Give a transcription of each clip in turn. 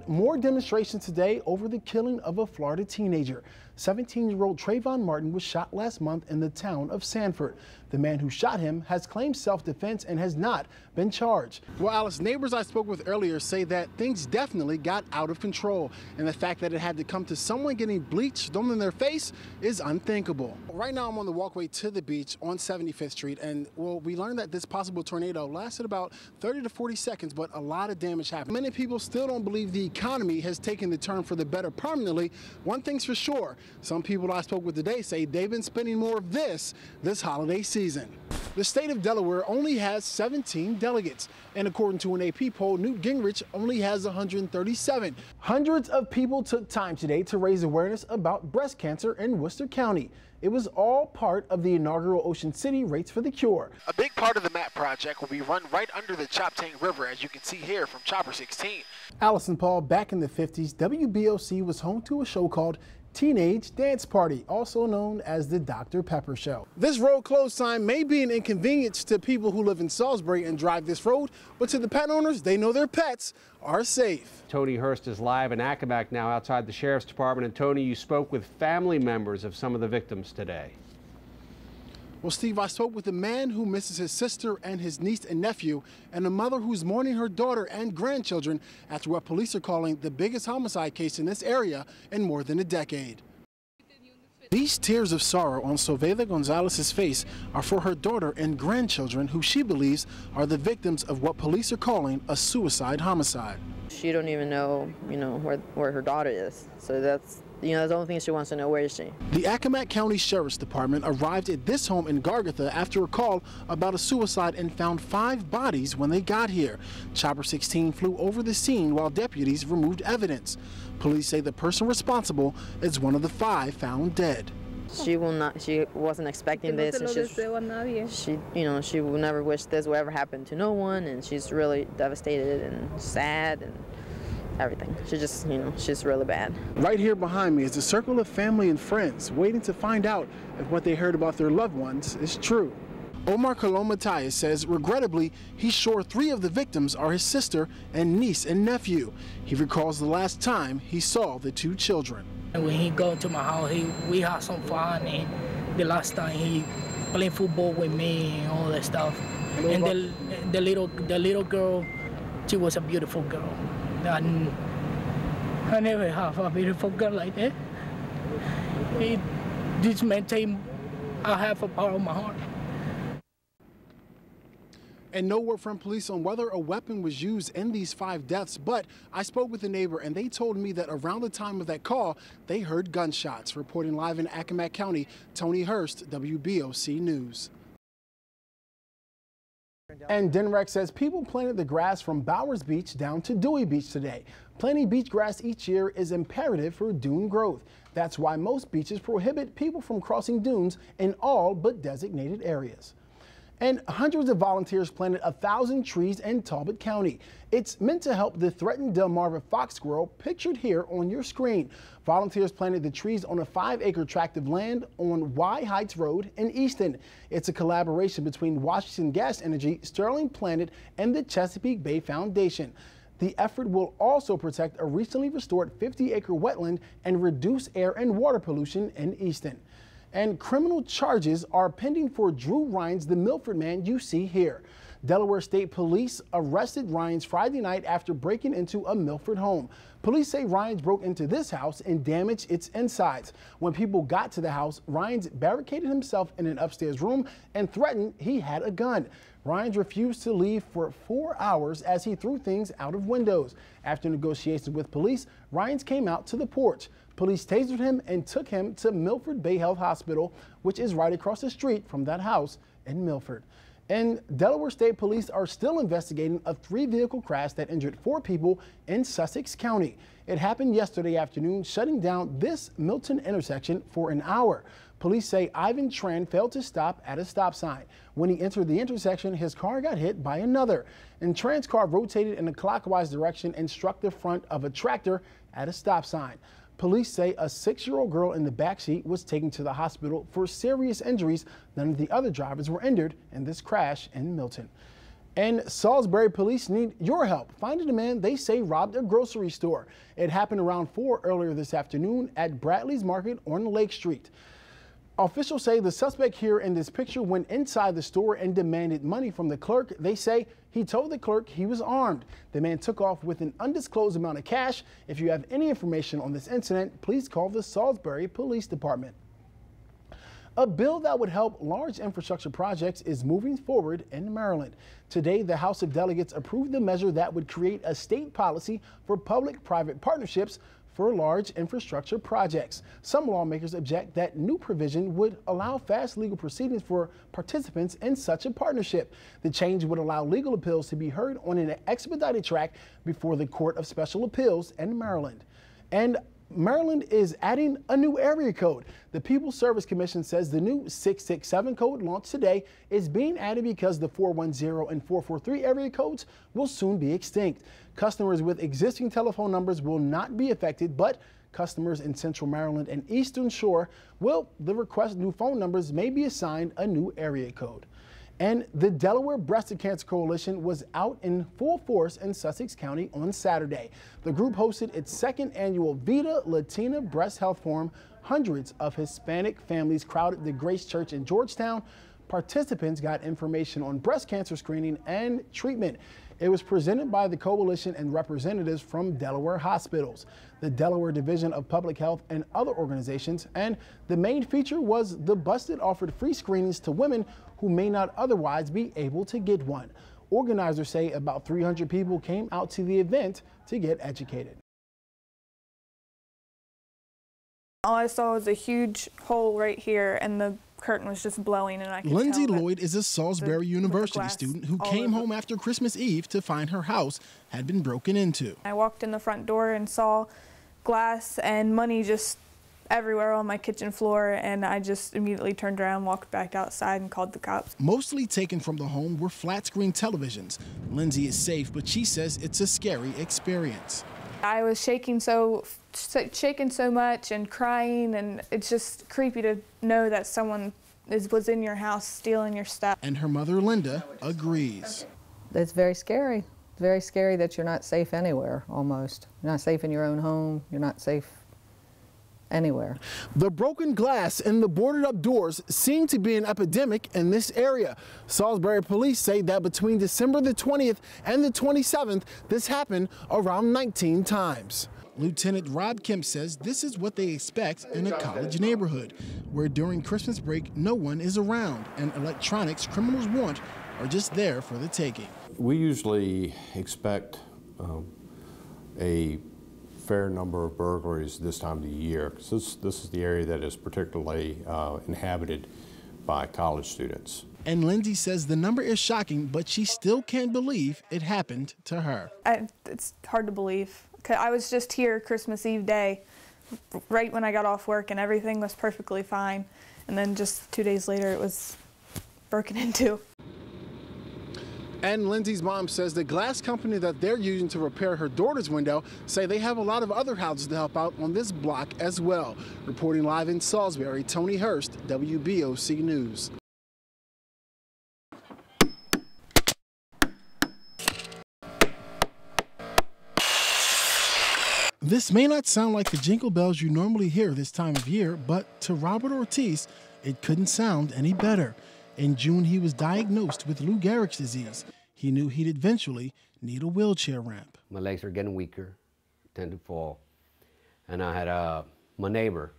more demonstrations today over the killing of a Florida teenager. 17-year-old Trayvon Martin was shot last month in the town of Sanford. The man who shot him has claimed self-defense and has not been charged. Well, Alice, neighbors I spoke with earlier say that things definitely got out of control, and the fact that it had to come to someone getting bleach thrown in their face is unthinkable. Right now I'm on the walkway to the beach on 75th Street, and well, we learned that this possible tornado lasted about 30 to 40 seconds, but a lot of damage happened. Many people still don't believe the economy has taken the turn for the better permanently. One thing's for sure, some people I spoke with today say they've been spending more of this holiday season. The state of Delaware only has 17 delegates, and according to an AP poll, Newt Gingrich only has 137. Hundreds of people took time today to raise awareness about breast cancer in Worcester County. It was all part of the inaugural Ocean City Rates for the Cure. A big part of the MAP project will be run right under the Choptank River, as you can see here from Chopper 16. Allison Paul, back in the 50s, WBOC was home to a show called Teenage Dance Party, also known as the Dr. Pepper Show. This road closed sign may be an inconvenience to people who live in Salisbury and drive this road, but to the pet owners, they know their pets are safe. Tony Hurst is live in Accomack now outside the Sheriff's Department. And Tony, you spoke with family members of some of the victims today. Well, Steve, I spoke with a man who misses his sister and his niece and nephew, and a mother who's mourning her daughter and grandchildren after what police are calling the biggest homicide case in this area in more than a decade. These tears of sorrow on Soveda Gonzalez's face are for her daughter and grandchildren, who she believes are the victims of what police are calling a suicide homicide. She don't even know, where her daughter is. So that's the only thing she wants to know. Where is she? The Accomack County Sheriff's Department arrived at this home in Gargotha after a call about a suicide and found 5 bodies when they got here. Chopper 16 flew over the scene while deputies removed evidence. Police say the person responsible is one of the 5 found dead. She wasn't expecting this, and she will never wish this will ever happen to no one, and she's really devastated and sad and everything. She just, she's really bad. Right here behind me is a circle of family and friends waiting to find out if what they heard about their loved ones is true. Omar Colón Matias says, regrettably, he's sure 3 of the victims are his sister and niece and nephew. He recalls the last time he saw the 2 children. When he go to my house, we had some fun, and the last time he played football with me and all that stuff. And the little girl, she was a beautiful girl. And I never have a beautiful girl like that. This maintain I have a part of my heart. And no word from police on whether a weapon was used in these 5 deaths, but I spoke with a neighbor and they told me that around the time of that call, they heard gunshots. Reporting live in Accomack County, Tony Hurst, WBOC News. And Denrex says people planted the grass from Bowers Beach down to Dewey Beach today. Planting beach grass each year is imperative for dune growth. That's why most beaches prohibit people from crossing dunes in all but designated areas. And hundreds of volunteers planted 1,000 trees in Talbot County. It's meant to help the threatened Delmarva fox squirrel pictured here on your screen. Volunteers planted the trees on a 5-acre tract of land on Y Heights Road in Easton. It's a collaboration between Washington Gas Energy, Sterling Planet, and the Chesapeake Bay Foundation. The effort will also protect a recently restored 50-acre wetland and reduce air and water pollution in Easton. And criminal charges are pending for Drew Rhines, the Milford man you see here. Delaware State Police arrested Rhines Friday night after breaking into a Milford home. Police say Rhines broke into this house and damaged its insides. When people got to the house, Rhines barricaded himself in an upstairs room and threatened he had a gun. Rhines refused to leave for 4 hours as he threw things out of windows. After negotiations with police, Rhines came out to the porch. Police tasered him and took him to Milford Bay Health Hospital, which is right across the street from that house in Milford. And Delaware State Police are still investigating a 3-vehicle crash that injured 4 people in Sussex County. It happened yesterday afternoon, shutting down this Milton intersection for an hour. Police say Ivan Tran failed to stop at a stop sign. When he entered the intersection, his car got hit by another, and Tran's car rotated in a clockwise direction and struck the front of a tractor at a stop sign. Police say a 6-year-old girl in the backseat was taken to the hospital for serious injuries. None of the other drivers were injured in this crash in Milton. And Salisbury police need your help finding a man they say robbed a grocery store. It happened around 4 earlier this afternoon at Bradley's Market on Lake Street. Officials say the suspect here in this picture went inside the store and demanded money from the clerk. They say he told the clerk he was armed. The man took off with an undisclosed amount of cash. If you have any information on this incident, please call the Salisbury Police Department. A bill that would help large infrastructure projects is moving forward in Maryland. Today, the House of Delegates approved the measure that would create a state policy for public-private partnerships for large infrastructure projects. Some lawmakers object that new provision would allow fast legal proceedings for participants in such a partnership. The change would allow legal appeals to be heard on an expedited track before the Court of Special Appeals in Maryland. And Maryland is adding a new area code. The People's Service Commission says the new 667 code launched today is being added because the 410 and 443 area codes will soon be extinct. Customers with existing telephone numbers will not be affected, but customers in Central Maryland and Eastern Shore will request new phone numbers may be assigned a new area code. And the Delaware Breast Cancer Coalition was out in full force in Sussex County on Saturday. The group hosted its second annual Vida Latina Breast Health Forum. Hundreds of Hispanic families crowded the Grace Church in Georgetown. Participants got information on breast cancer screening and treatment. It was presented by the coalition and representatives from Delaware hospitals, the Delaware Division of Public Health, and other organizations. And the main feature was the bus that offered free screenings to women who may not otherwise be able to get one. Organizers say about 300 people came out to the event to get educated. All I saw was a huge hole right here, and the curtain was just blowing, and I could Lindsay tell Lloyd is a Salisbury University student who came home after Christmas Eve to find her house had been broken into. I walked in the front door and saw glass and money just everywhere on my kitchen floor, and I just immediately turned around, walked back outside, and called the cops. Mostly taken from the home were flat-screen televisions. Lindsay is safe, but she says it's a scary experience. I was shaking so much and crying, and it's just creepy to know that someone was in your house stealing your stuff. And her mother, Linda, agrees. It's very scary. Very scary that you're not safe anywhere, almost. You're not safe in your own home. You're not safe anywhere. The broken glass and the boarded up doors seem to be an epidemic in this area. Salisbury police say that between December the 20th and the 27th, this happened around 19 times. Lieutenant Rob Kemp says this is what they expect in a college neighborhood, where during Christmas break no one is around and electronics criminals want are just there for the taking. We usually expect a fair number of burglaries this time of the year, because this is the area that is particularly inhabited by college students. And Lindsay says the number is shocking, but she still can't believe it happened to her. It's hard to believe. I was just here Christmas Eve day, right when I got off work, and everything was perfectly fine. And then just 2 days later, it was broken into. And Lindsay's mom says the glass company that they're using to repair her daughter's window say they have a lot of other houses to help out on this block as well. Reporting live in Salisbury, Tony Hurst, WBOC News. This may not sound like the jingle bells you normally hear this time of year, but to Robert Ortiz, it couldn't sound any better. In June, he was diagnosed with Lou Gehrig's disease. He knew he'd eventually need a wheelchair ramp. My legs are getting weaker, tend to fall. And I had my neighbor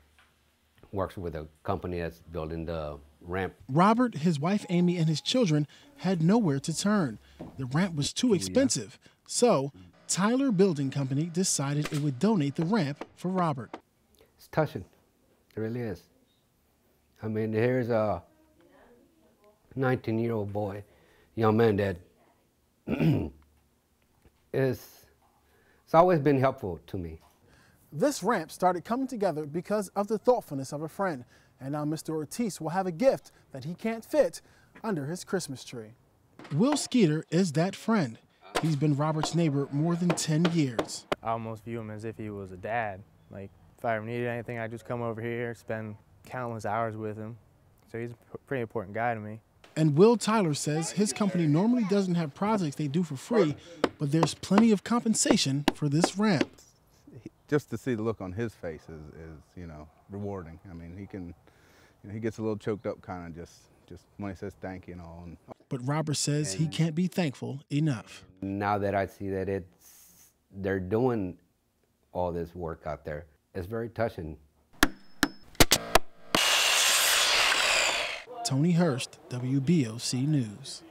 works with a company that's building the ramp. Robert, his wife Amy, and his children had nowhere to turn. The ramp was too expensive. So Tyler Building Company decided it would donate the ramp for Robert. It's touching. It really is. I mean, here's a 19-year-old boy, young man that it's always been helpful to me. This ramp started coming together because of the thoughtfulness of a friend. And now Mr. Ortiz will have a gift that he can't fit under his Christmas tree. Will Skeeter is that friend. He's been Robert's neighbor more than 10 years. I almost view him as if he was a dad. Like, if I ever needed anything, I'd just come over here, spend countless hours with him. So he's a pretty important guy to me. And Will Tyler says his company normally doesn't have projects they do for free, but there's plenty of compensation for this ramp. Just to see the look on his face is rewarding. I mean, he gets a little choked up kind of just when he says thank you and all. But Robert says he can't be thankful enough. Now that I see that they're doing all this work out there, it's very touching. Tony Hurst, WBOC News.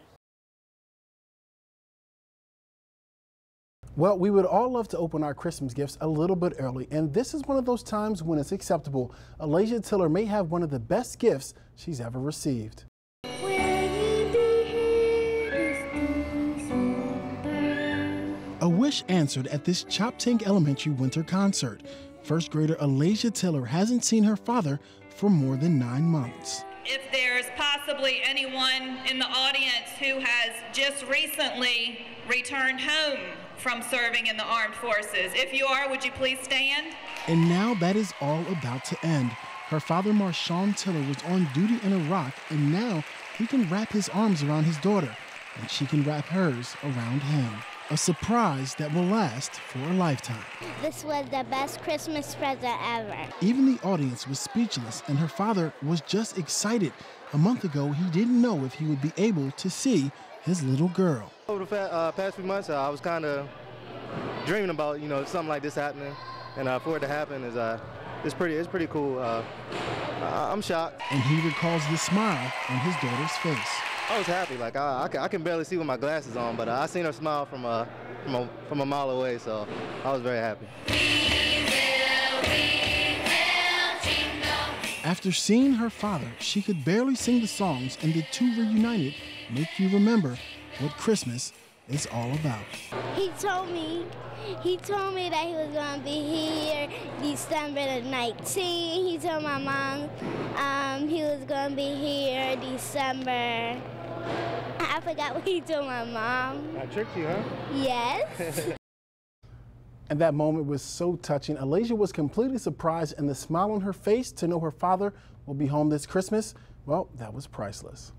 Well, we would all love to open our Christmas gifts a little bit early, and this is one of those times when it's acceptable. Alasia Tiller may have one of the best gifts she's ever received. A wish answered at this Choptank Elementary winter concert. First grader Alasia Tiller hasn't seen her father for more than 9 months. If there's possibly anyone in the audience who has just recently returned home from serving in the armed forces, if you are, would you please stand? And now that is all about to end. Her father, Marshawn Tiller, was on duty in Iraq, and now he can wrap his arms around his daughter, and she can wrap hers around him. A surprise that will last for a lifetime. This was the best Christmas present ever. Even the audience was speechless, and her father was just excited. A month ago, he didn't know if he would be able to see his little girl. Over the past few months, I was kind of dreaming about, something like this happening, and for it to happen it's pretty cool. I'm shocked. And he recalls the smile on his daughter's face. I was happy. Like I can barely see with my glasses on, but I seen her smile from a mile away, so I was very happy. After seeing her father, she could barely sing the songs, and the two reunited make you remember what Christmas is all about. He told me that he was going to be here December the 19th. He told my mom he was going to be here December. I forgot what he told my mom. I tricked you, huh? Yes. And that moment was so touching. Alasia was completely surprised, and the smile on her face to know her father will be home this Christmas, well, that was priceless.